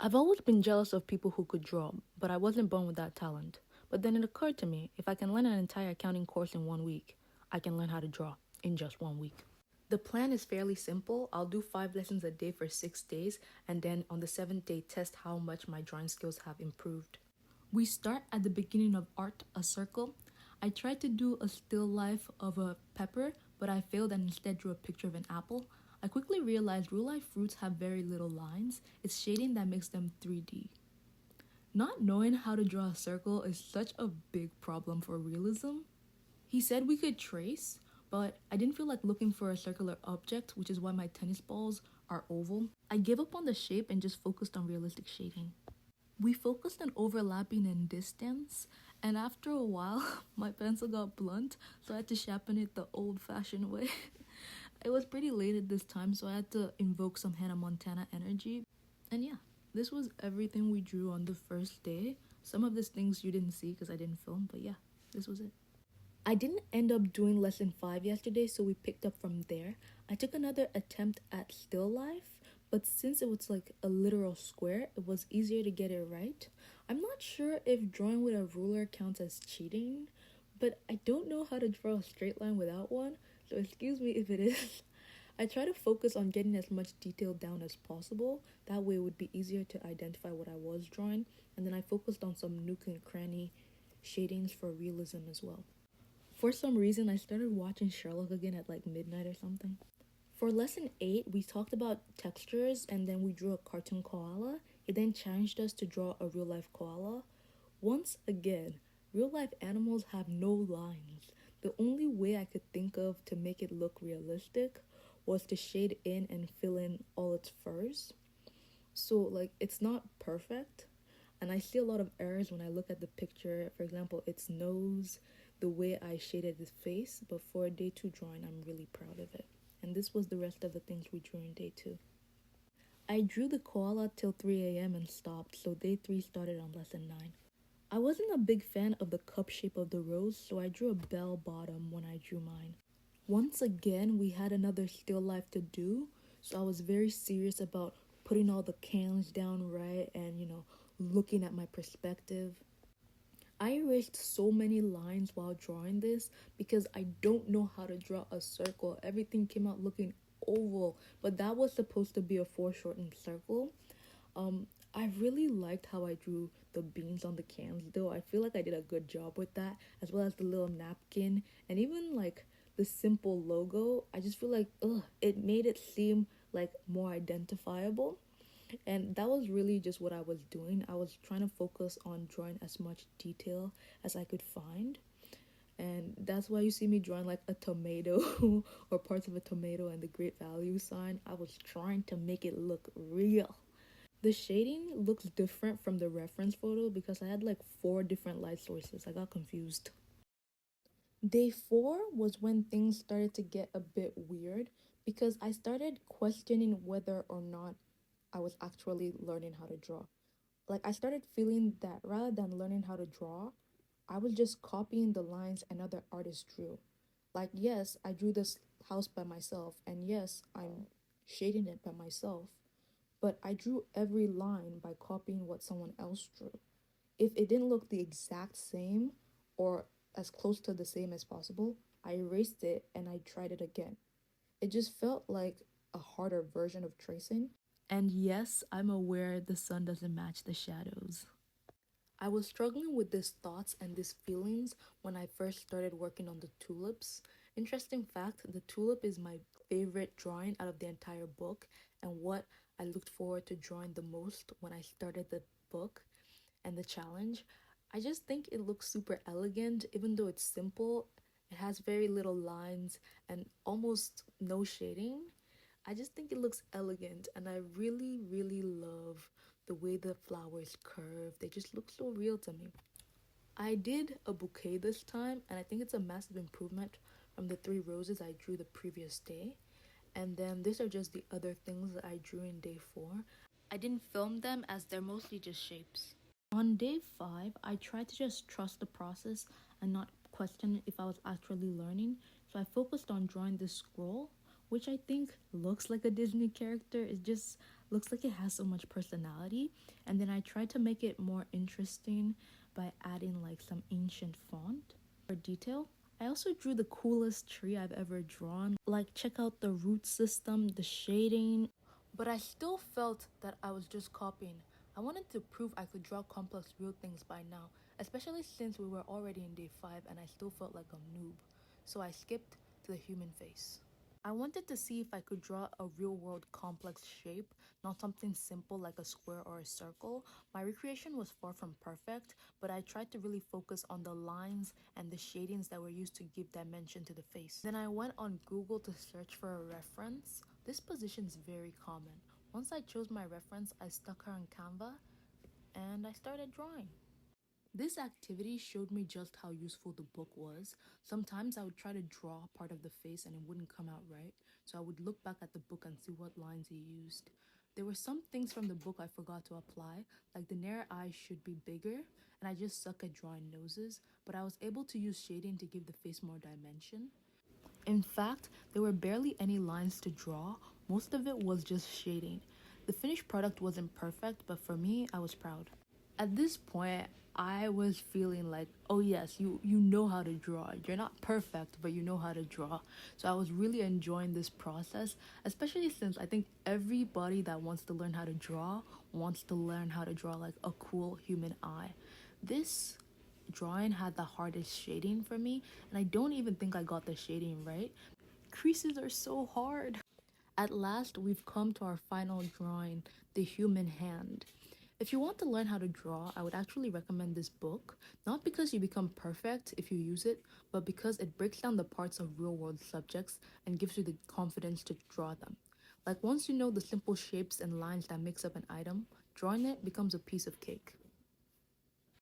I've always been jealous of people who could draw, but I wasn't born with that talent. But then it occurred to me, if I can learn an entire accounting course in 1 week, I can learn how to draw in just 1 week. The plan is fairly simple. I'll do 5 lessons a day for 6 days, and then on the seventh day, test how much my drawing skills have improved. We start at the beginning of art, a circle. I tried to do a still life of a pepper, but I failed and instead drew a picture of an apple. I quickly realized real life fruits have very little lines. It's shading that makes them 3D. Not knowing how to draw a circle is such a big problem for realism. He said we could trace, but I didn't feel like looking for a circular object, which is why my tennis balls are oval. I gave up on the shape and just focused on realistic shading. We focused on overlapping and distance, and after a while, my pencil got blunt, so I had to sharpen it the old fashioned way. It was pretty late at this time, so I had to invoke some Hannah Montana energy. And yeah, this was everything we drew on the first day. Some of these things you didn't see because I didn't film, but yeah, this was it. I didn't end up doing lesson 5 yesterday, so we picked up from there. I took another attempt at still life, but since it was like a literal square, it was easier to get it right. I'm not sure if drawing with a ruler counts as cheating, but I don't know how to draw a straight line without one, so excuse me if it is. I try to focus on getting as much detail down as possible. That way it would be easier to identify what I was drawing, and then I focused on some nook and cranny shadings for realism as well. For some reason, I started watching Sherlock again at like midnight or something. For lesson 8, we talked about textures and then we drew a cartoon koala. He then challenged us to draw a real life koala. Once again, real life animals have no lines. The only way I could think of to make it look realistic was to shade in and fill in all its furs. So, like, it's not perfect, and I see a lot of errors when I look at the picture. For example, its nose, the way I shaded his face, but for a day 2 drawing, I'm really proud of it. And this was the rest of the things we drew in day 2. I drew the koala till 3 a.m. and stopped, so day 3 started on lesson 9. I wasn't a big fan of the cup shape of the rose, so I drew a bell bottom when I drew mine. Once again, we had another still life to do, so I was very serious about putting all the cans down right and, looking at my perspective. I erased so many lines while drawing this because I don't know how to draw a circle. Everything came out looking oval, but that was supposed to be a foreshortened circle. I really liked how I drew the beans on the cans though. I feel like I did a good job with that, as well as the little napkin and even like the simple logo. I just feel like it made it seem like more identifiable. And that was really just what I was doing. I was trying to focus on drawing as much detail as I could find. And that's why you see me drawing like a tomato or parts of a tomato and the great value sign. I was trying to make it look real. The shading looks different from the reference photo because I had like 4 different light sources. I got confused. Day 4 was when things started to get a bit weird because I started questioning whether or not I was actually learning how to draw. Like, I started feeling that rather than learning how to draw, I was just copying the lines another artist drew. Like, yes, I drew this house by myself, and yes, I'm shading it by myself, but I drew every line by copying what someone else drew. If it didn't look the exact same or as close to the same as possible, I erased it and I tried it again. It just felt like a harder version of tracing. And yes, I'm aware the sun doesn't match the shadows. I was struggling with these thoughts and these feelings when I first started working on the tulips. Interesting fact, the tulip is my favorite drawing out of the entire book and what I looked forward to drawing the most when I started the book and the challenge. I just think it looks super elegant, even though it's simple. It has very little lines and almost no shading. I just think it looks elegant, and I really, really love the way the flowers curve. They just look so real to me. I did a bouquet this time, and I think it's a massive improvement from the 3 roses I drew the previous day. And then these are just the other things that I drew in day 4. I didn't film them as they're mostly just shapes. On day 5, I tried to just trust the process and not question if I was actually learning. So I focused on drawing this scroll, which I think looks like a Disney character. It's just looks like it has so much personality. And then I tried to make it more interesting by adding like some ancient font or detail. I also drew the coolest tree I've ever drawn. Like, check out the root system, the shading. But I still felt that I was just copying. I wanted to prove I could draw complex real things by now, especially since we were already in day 5 and I still felt like a noob. So I skipped to the human face. I wanted to see if I could draw a real world complex shape, not something simple like a square or a circle. My recreation was far from perfect, but I tried to really focus on the lines and the shadings that were used to give dimension to the face. Then I went on Google to search for a reference. This position is very common. Once I chose my reference, I stuck her on Canva and I started drawing. This activity showed me just how useful the book was. Sometimes I would try to draw part of the face and it wouldn't come out right, so I would look back at the book and see what lines he used. There were some things from the book I forgot to apply, like the narrow eyes should be bigger, and I just suck at drawing noses, but I was able to use shading to give the face more dimension. In fact, there were barely any lines to draw, most of it was just shading. The finished product wasn't perfect, but for me, I was proud. At this point, I was feeling like, oh yes, you know how to draw. You're not perfect, but you know how to draw. So I was really enjoying this process, especially since I think everybody that wants to learn how to draw wants to learn how to draw like a cool human eye. This drawing had the hardest shading for me, and I don't even think I got the shading right. Creases are so hard. At last, we've come to our final drawing, the human hand. If you want to learn how to draw, I would actually recommend this book, not because you become perfect if you use it, but because it breaks down the parts of real world subjects and gives you the confidence to draw them. Like, once you know the simple shapes and lines that makes up an item, drawing it becomes a piece of cake.